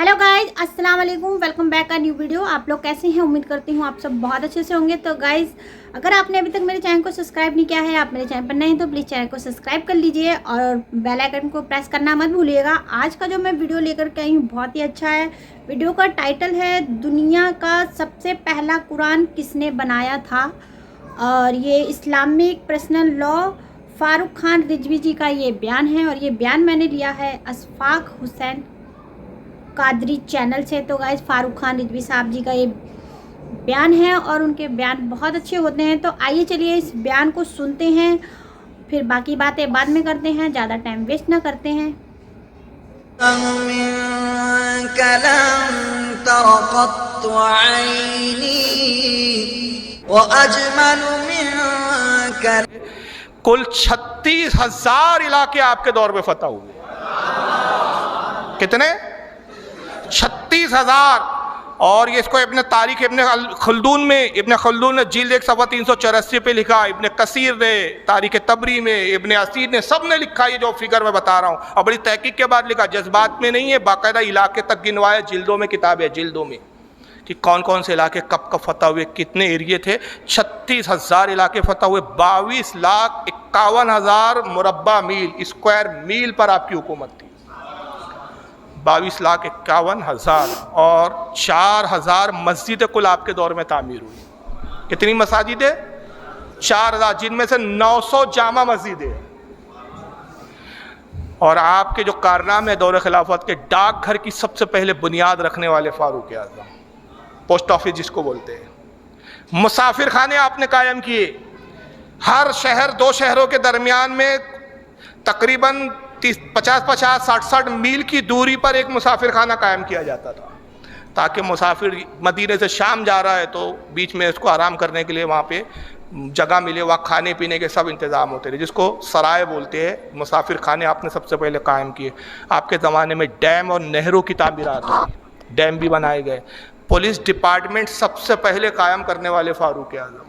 Hello guys, अस्सलाम वालेकुम। Welcome back a new video. आप लोग कैसे हैं? उम्मीद करती हूँ आप सब बहुत अच्छे से होंगे। तो गाइज, अगर आपने अभी तक मेरे चैनल को सब्सक्राइब नहीं किया है, आप मेरे चैनल पर नए हैं तो प्लीज़ चैनल को सब्सक्राइब कर लीजिए और बेल आइकन को प्रेस करना मत भूलिएगा। आज का जो मैं वीडियो लेकर के आई हूँ बहुत ही अच्छा है। वीडियो का टाइटल है दुनिया का सबसे पहला कुरान किसने बनाया था, और ये Islamic personal law Farooq Khan Rizvi ji का ये बयान है, और ये बयान मैंने लिया है अशफाक हुसैन कादरी चैनल से। तो गाइस, फारूक खान रिजवी साहब जी का ये बयान है और उनके बयान बहुत अच्छे होते हैं। तो आइए चलिए इस बयान को सुनते हैं, फिर बाकी बातें बाद में करते हैं, ज़्यादा टाइम वेस्ट ना करते हैं। कुल 36,000 इलाके आपके दौर में फतह हुए। कितने? 36,000। और ये इसको इब्न तारीख इब्न खल्दून में, इब्न खल्दून ने जिल्द 1 सफ़ा 384 पे लिखा, इब्न कसीर ने तारीख तबरी में, इब्न असीर ने, सब ने लिखा ये जो फिगर मैं बता रहा हूँ, और बड़ी तहकीक के बाद लिखा, जज्बात में नहीं है, बाकायदा इलाके तक गिनवाया, जिल्दों में किताब है, जिल्दों में, कि कौन कौन से इलाके कब कब फतह हुए, कितने एरिए थे। 36,000 इलाके फतह हुए। 22,51,000 मुरब्बा मील, स्क्वायर मील पर आपकी हुकूमत थी। 22,51,000 और 4,000 मस्जिदें कुल आपके दौर में तामीर हुई। कितनी मसाजिदें? 4,000, जिनमें से 900 जामा मस्जिदें। और आपके जो कारनामे दौर खिलाफत के, डाकघर की सबसे पहले बुनियाद रखने वाले फारूक आज़म, पोस्ट ऑफिस जिसको बोलते हैं, मुसाफिर खाने आपने कायम किए। हर शहर, 2 शहरों के दरमियान में तकरीबन 50-50, 60-60 मील की दूरी पर एक मुसाफिर खाना कायम किया जाता था, ताकि मुसाफिर मदीने से शाम जा रहा है तो बीच में उसको आराम करने के लिए वहाँ पे जगह मिले, वहाँ खाने पीने के सब इंतज़ाम होते थे, जिसको सराय बोलते हैं। मुसाफिर खाने आपने सबसे पहले कायम किए। आपके ज़माने में डैम और नहरों की तामीरात हुई, डैम भी बनाए गए। पुलिस डिपार्टमेंट सबसे पहले कायम करने वाले फारूक आज़म।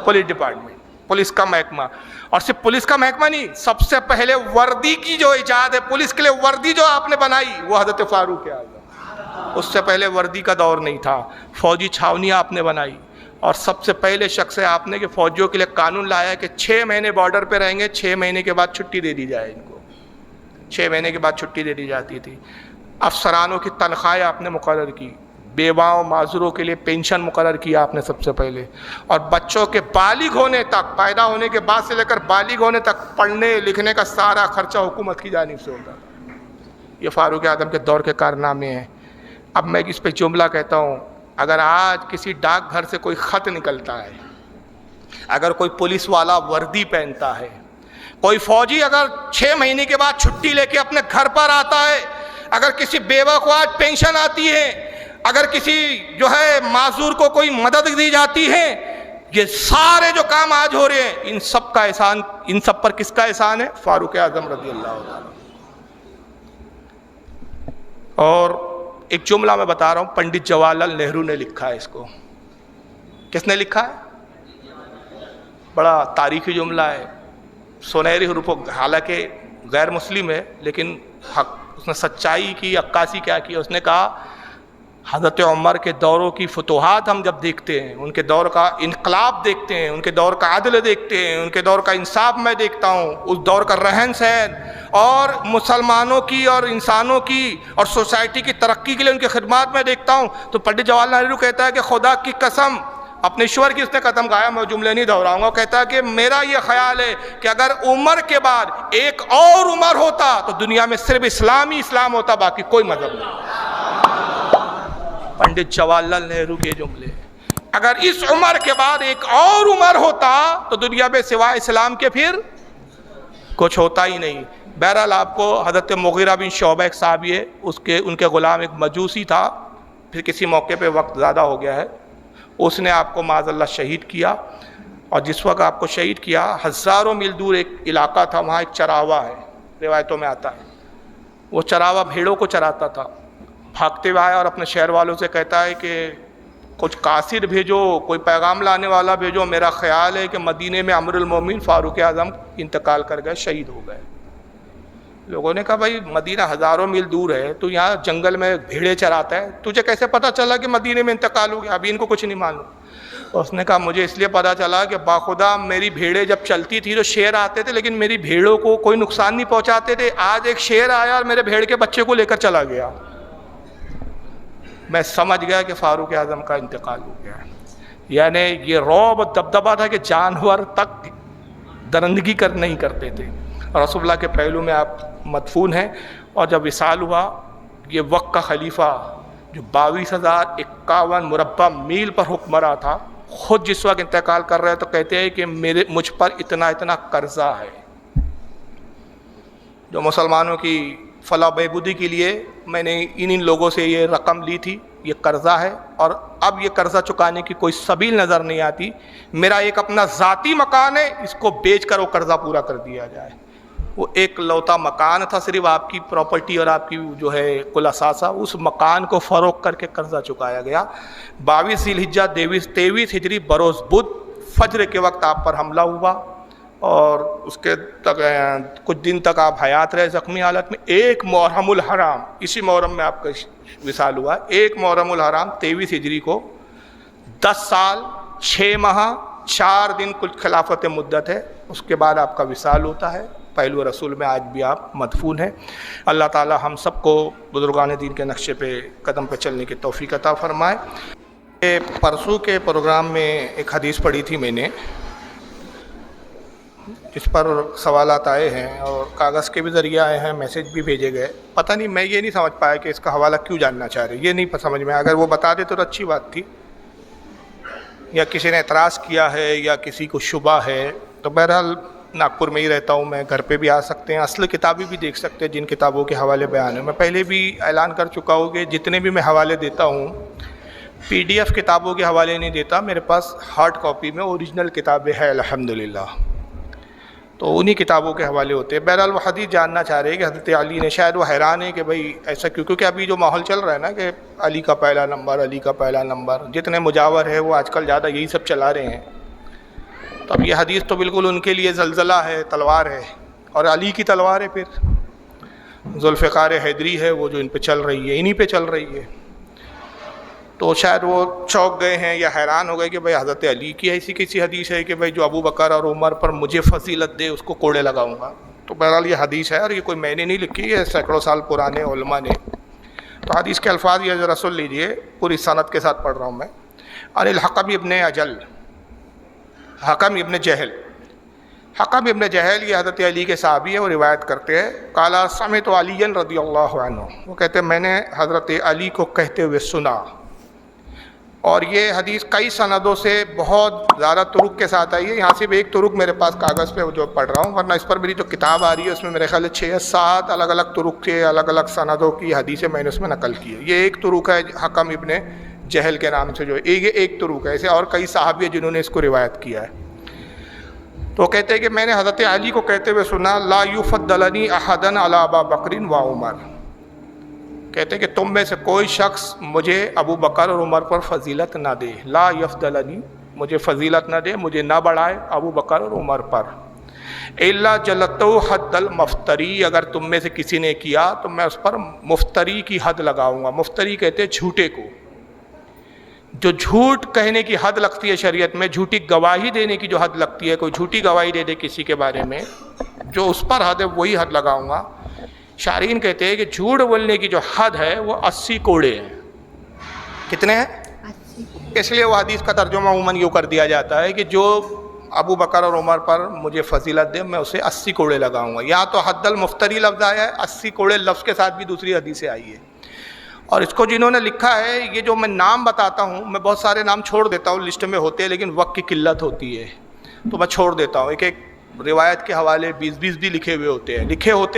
पुलिस डिपार्टमेंट, पुलिस का महकमा, और सिर्फ पुलिस का महकमा नहीं, सबसे पहले वर्दी की जो इजाद है, पुलिस के लिए वर्दी जो आपने बनाई, वो हज़रत फारूक आज़म। उससे पहले वर्दी का दौर नहीं था। फौजी छावनियाँ आपने बनाई, और सबसे पहले शख्स है आपने कि फौजियों के लिए कानून लाया कि 6 महीने बॉर्डर पे रहेंगे, 6 महीने के बाद छुट्टी दे दी जाए इनको। 6 महीने के बाद छुट्टी दे दी जाती थी। अफसरानों की तनख्वाहें आपने मुकर्रर की। बेवाओं माजूरों के लिए पेंशन मुकर्रर किया आपने सबसे पहले। और बच्चों के बालिग होने तक, पैदा होने के बाद से लेकर बालिग होने तक, पढ़ने लिखने का सारा खर्चा हुकूमत की जानिब से होता था। ये फारूक आज़म के दौर के कारनामे हैं। अब मैं इस पर जुमला कहता हूँ, अगर आज किसी डाकघर से कोई ख़त निकलता है, अगर कोई पुलिस वाला वर्दी पहनता है, कोई फौजी अगर 6 महीने के बाद छुट्टी लेके अपने घर पर आता है, अगर किसी बेवा को आज पेंशन आती है, अगर किसी जो है माजूर को कोई मदद दी जाती है, ये सारे जो काम आज हो रहे हैं, इन सब का एहसान, इन सब पर किसका एहसान है? फारूक आज़म रज़ी अल्लाह ताला। और एक जुमला मैं बता रहा हूँ, पंडित जवाहरलाल नेहरू ने लिखा है इसको। किसने लिखा है? बड़ा तारीखी जुमला है, सुनहरी हुरूफों, हालांकि गैर मुस्लिम है, लेकिन हक, उसने सच्चाई की अक्कासी क्या की। उसने कहा, हज़रत उमर के दौरों की फतूहात हम जब देखते हैं, उनके दौर का इनकलाब देखते हैं, उनके दौर का आदल देखते हैं, उनके दौर का इंसाफ मैं देखता हूँ, उस दौर का रहन सहन और मुसलमानों की और इंसानों की और सोसाइटी की तरक्की के लिए उनकी खिदमत में देखता हूँ, तो पंडित जवाहरलाल नेहरू कहता है कि खुदा की कसम, अपने ईश्वर की उसने कदम गाया, मैं जुमले नहीं दोहराऊंगा। कहता है कि मेरा ये ख्याल है कि अगर उमर के बाद एक और उमर होता तो दुनिया में सिर्फ इस्लाम ही इस्लाम होता, बाकी कोई मजहब नहीं। पंडित जवाहरलाल नेहरू के जुमले, अगर इस उम्र के बाद एक और उम्र होता तो दुनिया में सिवाय इस्लाम के फिर कुछ होता ही नहीं। बहरहाल, आपको हज़रत मुगीरा बिन शोबा एक साहबी है, उसके उनके ग़ुलाम एक मजूसी था, फिर किसी मौके पे वक्त ज़्यादा हो गया है, उसने आपको माज़अल्लाह शहीद किया। और जिस वक्त आपको शहीद किया, हज़ारों मील दूर एक इलाका था, वहाँ एक चरावा है, रिवायतों में आता है, वो चरावा भेड़ों को चराता था। भागते हुए आया और अपने शहर वालों से कहता है कि कुछ कासिर भेजो, कोई पैगाम लाने वाला भेजो, मेरा ख्याल है कि मदीने में अमीरुल मोमिनीन फारूक आज़म इंतकाल कर गए, शहीद हो गए। لوگوں نے کہا بھائی مدینہ ہزاروں میل دور ہے، تو یہاں جنگل میں بھیڑیں چراتا ہے، تجھے کیسے پتہ چلا کہ مدینے میں انتقال ہو گیا؟ ابھی ان کو کچھ نہیں معلوم۔ اس نے کہا مجھے اس لیے پتہ چلا کہ باخدا میری بھیڑیں جب چلتی تھی تو شیر آتے تھے، لیکن میری بھیڑوں کو کوئی نقصان نہیں پہنچاتے تھے۔ آج ایک شیر آیا اور میرے بھیڑ کے بچے کو لے کر چلا گیا۔ میں سمجھ گیا کہ فاروق اعظم کا انتقال ہو گیا۔ یعنی یہ رعب دبدبہ تھا کہ جانور تک درندگی نہیں کرتے تھے۔ رسول اللہ کے پہلو میں آپ مدفون ہیں، اور جب وصال ہوا، یہ وقت کا خلیفہ جو 22,051 مربع میل پر حکمراں تھا، خود جس وقت انتقال کر رہے تو کہتے ہیں کہ مجھ پر اتنا قرضہ ہے، جو مسلمانوں کی فلاح بہبودی کے لیے میں نے ان لوگوں سے یہ رقم لی تھی، یہ قرضہ ہے، اور اب یہ قرضہ چکانے کی کوئی سبیل نظر نہیں آتی۔ میرا ایک اپنا ذاتی مکان ہے، اس کو بیچ کر وہ قرضہ پورا کر دیا جائے۔ وہ ایک لوتا مکان تھا، صرف آپ کی پراپرٹی اور آپ کی جو ہے کل اثاثہ، اس مکان کو فروخت کر کے قرضہ چکایا گیا۔ 22 ذی الحجہ 23 ہجری بروز بدھ فجر کے وقت آپ پر حملہ ہوا، اور اس کے تک کچھ دن تک آپ حیات رہے زخمی حالت میں۔ 1 محرم الحرام، اسی محرم میں آپ کا وصال ہوا۔ 1 محرم الحرام 23 ہجری کو 10 سال 6 ماہ 4 دن کل خلافت مدت ہے، اس کے بعد آپ کا وصال ہوتا ہے۔ پہلو رسول میں آج بھی آپ مدفون ہیں۔ اللہ تعالی ہم سب کو بزرگان دین کے نقشے پہ قدم پہ چلنے کی توفیق عطا فرمائے۔ پرسوں کے پروگرام میں ایک حدیث پڑھی تھی میں نے، جس پر سوالات آئے ہیں اور کاغذ کے بھی ذریعے آئے ہیں، میسج بھی بھیجے گئے۔ پتہ نہیں، میں یہ نہیں سمجھ پایا کہ اس کا حوالہ کیوں جاننا چاہ رہے، یہ نہیں سمجھ میں۔ اگر وہ بتا دیتے تو اچھی بات تھی، یا کسی نے اعتراض کیا ہے یا کسی کو شبہ ہے، تو بہرحال ناگپور میں ہی رہتا ہوں میں، گھر پہ بھی آ سکتے ہیں، اصل کتابیں بھی دیکھ سکتے ہیں جن کتابوں کے حوالے بیان ہیں۔ میں پہلے بھی اعلان کر چکا ہوں کہ جتنے بھی میں حوالے دیتا ہوں، PDF کتابوں کے حوالے نہیں دیتا، میرے پاس ہارڈ کاپی میں اوریجنل کتابیں ہیں الحمدللہ، تو انہی کتابوں کے حوالے ہوتے ہیں۔ بہرحال وہ حدیث جاننا چاہ رہے ہیں کہ حضرت علی نے، شاید وہ حیران ہے کہ بھائی ایسا کیوں، کیونکہ ابھی جو ماحول چل رہا ہے نا کہ علی کا پہلا نمبر، علی کا پہلا نمبر، جتنے مجاور ہے وہ آج کل زیادہ یہی سب چلا رہے ہیں۔ تو اب یہ حدیث تو بالکل ان کے لیے زلزلہ ہے، تلوار ہے، اور علی کی تلوار ہے، پھر ذوالفقار حیدری ہے وہ جو ان پہ چل رہی ہے، انہی پہ چل رہی ہے۔ تو شاید وہ چونک گئے ہیں یا حیران ہو گئے کہ بھائی حضرت علی کی ایسی کسی حدیث ہے کہ بھائی جو ابو بکر اور عمر پر مجھے فضیلت دے اس کو کوڑے لگاؤں گا۔ تو بہرحال یہ حدیث ہے، اور یہ کوئی میں نے نہیں لکھی، یہ سینکڑوں سال پرانے علماء نے۔ تو حدیث کے الفاظ یہ ذرا سن لیجئے، پوری سند کے ساتھ پڑھ رہا ہوں میں۔ عن الحکم ابن اجل، حکم ابن جہل، حکم ابن جہل یہ حضرت علی کے صحابی ہے، وہ روایت کرتے ہیں، قال سمعت علی رضی اللہ عنہ، وہ کہتے ہیں میں نے حضرت علی کو کہتے ہوئے سنا۔ اور یہ حدیث کئی سندوں سے بہت زیادہ طرق کے ساتھ آئی ہے، یہاں صرف ایک طرق میرے پاس کاغذ پہ جو پڑھ رہا ہوں، ورنہ اس پر میری جو کتاب آ رہی ہے اس میں میرے خیال ہے 6 یا 7 الگ الگ طرق کے الگ الگ سندوں کی حدیثیں میں نے اس میں نقل کی ہے۔ یہ ایک طرق ہے حکم ابن جہل کے نام سے، جو یہ ایک طرق ہے، ایسے اور کئی صحابی ہیں جنہوں نے اس کو روایت کیا ہے۔ تو کہتے ہیں کہ میں نے حضرت علی کو کہتے ہوئے سنا، لا یفضلنی احدا علی ابی بکر و عمر، کہتے ہیں کہ تم میں سے کوئی شخص مجھے ابو بکر اور عمر پر فضیلت نہ دے، لا یفضلنی، مجھے فضیلت نہ دے، مجھے نہ بڑھائے ابو بکر اور عمر پر، الا جلدتو حد المفتری، اگر تم میں سے کسی نے کیا تو میں اس پر مفتری کی حد لگاؤں گا۔ مفتری کہتے ہیں جھوٹے کو، جو جھوٹ کہنے کی حد لگتی ہے شریعت میں، جھوٹی گواہی دینے کی جو حد لگتی ہے، کوئی جھوٹی گواہی دے دے کسی کے بارے میں، جو اس پر حد ہے وہی حد لگاؤں گا۔ شارحین کہتے ہیں کہ جھوٹ بولنے کی جو حد ہے وہ 80 کوڑے ہیں۔ کتنے ہیں؟ 80۔ اس لیے وہ حدیث کا ترجمہ عموماً یوں کر دیا جاتا ہے کہ جو ابو بکر اور عمر پر مجھے فضیلت دے میں اسے 80 کوڑے لگاؤں گا۔ یہاں تو حد المفتری لفظ آیا ہے، 80 کوڑے لفظ کے ساتھ بھی دوسری حدیثیں آئی ہے۔ اور اس کو جنہوں نے لکھا ہے، یہ جو میں نام بتاتا ہوں، میں بہت سارے نام چھوڑ دیتا ہوں، لسٹ میں ہوتے ہیں لیکن وقت کی قلت ہوتی ہے تو میں چھوڑ دیتا ہوں۔ ایک ایک روایت کے حوالے 20 بھی لکھے ہوتے ہیں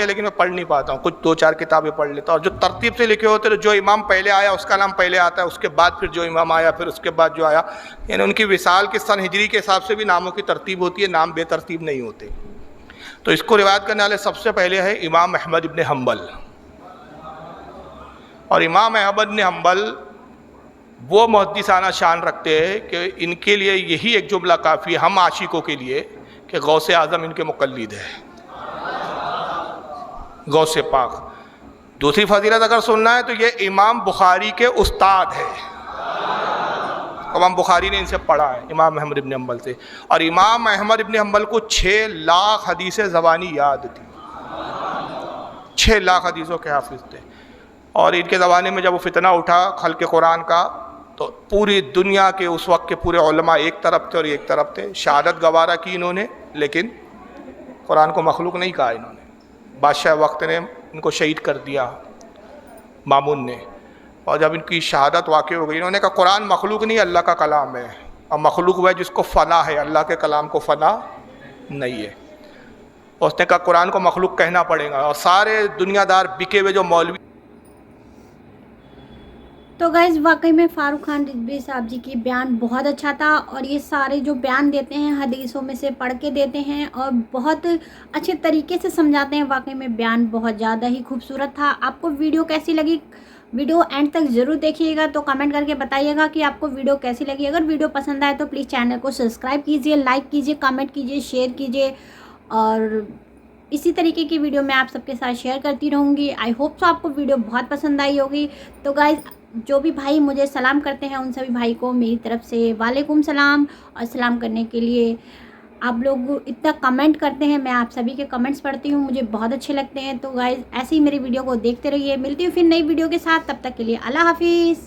لیکن میں پڑھ نہیں پاتا ہوں، کچھ 2-4 کتابیں پڑھ لیتا ہوں، اور جو ترتیب سے لکھے ہوتے ہیں جو امام پہلے آیا اس کا نام پہلے آتا ہے، اس کے بعد پھر جو امام آیا پھر اس کے بعد جو آیا، یعنی ان کی وصال کے سن ہجری کے حساب سے بھی ناموں کی ترتیب ہوتی ہے، نام بے ترتیب نہیں ہوتے۔ تو اس کو روایت کرنے والے سب سے پہلے ہے امام احمد ابن حنبل، اور امام احمد بن حنبل وہ محدثانہ شان رکھتے ہیں کہ ان کے لیے یہی ایک جملہ کافی ہے، ہم عاشقوں کے لیے، کہ غوث اعظم ان کے مقلد ہے۔ गौस पाक। दूसरी फजीलत अगर सुनना है तो ये इमाम बुखारी के उस्ताद है, इमाम बुखारी ने इनसे पढ़ा है, इमाम अहमद इब्न हम्बल से। और इमाम अहमद इब्न हम्बल को 6 लाख हदीसें ज़बानी याद थी, 6 लाख हदीसों के हाफिज थे। और इनके ज़माने में जब वो फितना उठा खल्क़ कुरान का, तो पूरी दुनिया के उस वक्त के पूरे उलमा एक तरफ थे और एक तरफ थे। शहादत गवारा की इन्होंने, लेकिन कुरान को मखलूक नहीं कहा इन्होंने। बादशाह वक्त ने इनको शहीद कर दिया, मामून ने। और जब इनकी शहादत वाक़ई हो गई, इन्होंने कहा कुरान मखलूक नहीं, अल्लाह का कलाम है। और मखलूक हुआ है जिसको फ़ना है, अल्लाह के कलाम को फ़ना नहीं है। उसने कहा कुरान को मखलूक कहना पड़ेगा। और सारे दुनियादार बिके हुए जो मौलवी। तो गाइज़ वाकई में फ़ारूक खान रिजवी साहब जी की बयान बहुत अच्छा था, और ये सारे जो बयान देते हैं हदीसों में से पढ़ के देते हैं और बहुत अच्छे तरीके से समझाते हैं। वाकई में बयान बहुत ज़्यादा ही खूबसूरत था। आपको वीडियो कैसी लगी, वीडियो एंड तक ज़रूर देखिएगा, तो कमेंट करके बताइएगा कि आपको वीडियो कैसी लगी। अगर वीडियो पसंद आए तो प्लीज़ चैनल को सब्सक्राइब कीजिए, लाइक कीजिए, कमेंट कीजिए, शेयर कीजिए, और इसी तरीके की वीडियो मैं आप सबके साथ शेयर करती रहूँगी। आई होप सो आपको वीडियो बहुत पसंद आई होगी। तो गाइज़ जो भी भाई मुझे सलाम करते हैं उन सभी भाई को मेरी तरफ से वालेकुम सलाम। और सलाम करने के लिए आप लोग इतना कमेंट करते हैं, मैं आप सभी के कमेंट्स पढ़ती हूँ, मुझे बहुत अच्छे लगते हैं। तो गाइज़ ऐसे ही मेरी वीडियो को देखते रहिए। मिलती हूँ फिर नई वीडियो के साथ, तब तक के लिए अल्लाह हाफिज़।